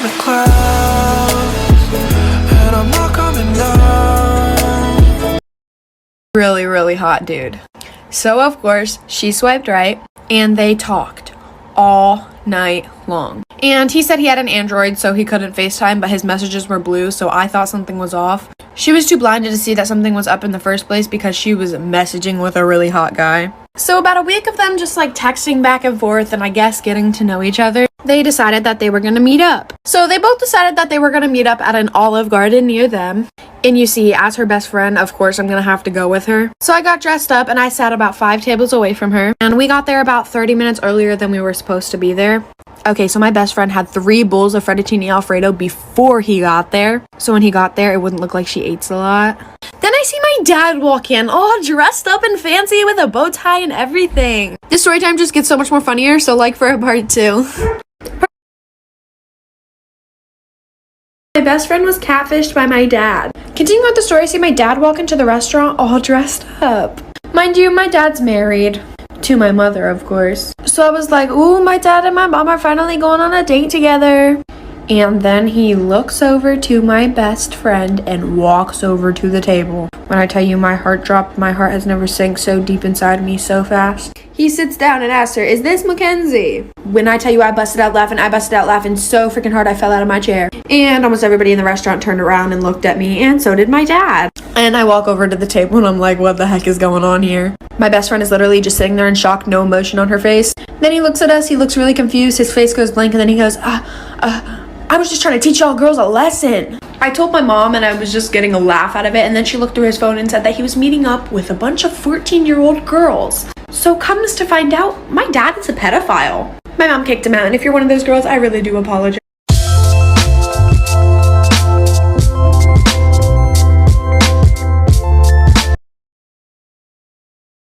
in the clouds, and I'm not coming down. Really, really hot dude. So of course, she swiped right, and they talked all night long. And he said he had an Android, so he couldn't FaceTime, but his messages were blue, so I thought something was off. She was too blinded to see that something was up in the first place because she was messaging with a really hot guy. So about a week of them just like texting back and forth and I guess getting to know each other, they decided that they were gonna meet up. So they both decided that they were gonna meet up at an Olive Garden near them. And you see, as her best friend, of course, I'm gonna have to go with her. So I got dressed up and I sat about 5 tables away from her. And we got there about 30 minutes earlier than we were supposed to be there. Okay, so my best friend had 3 bowls of fettuccine alfredo before he got there. So when he got there, it wouldn't look like she ate a lot. Then I see my dad walk in, all dressed up and fancy with a bow tie and everything. This story time just gets so much more funnier, so like for a part 2. My best friend was catfished by my dad. Continuing with the story, I see my dad walk into the restaurant all dressed up. Mind you, my dad's married. To my mother, of course. So I was like, ooh, my dad and my mom are finally going on a date together. And then he looks over to my best friend and walks over to the table. When I tell you my heart dropped, my heart has never sank so deep inside me so fast. He sits down and asks her, is this Mackenzie? When I tell you I busted out laughing so freaking hard I fell out of my chair. And almost everybody in the restaurant turned around and looked at me, and so did my dad. And I walk over to the table and I'm like, what the heck is going on here? My best friend is literally just sitting there in shock, no emotion on her face. Then he looks at us, he looks really confused, his face goes blank, and then he goes, I was just trying to teach y'all girls a lesson. I told my mom and I was just getting a laugh out of it, and then she looked through his phone and said that he was meeting up with a bunch of 14-year-old girls. So comes to find out, my dad is a pedophile. My mom kicked him out, and if you're one of those girls, I really do apologize.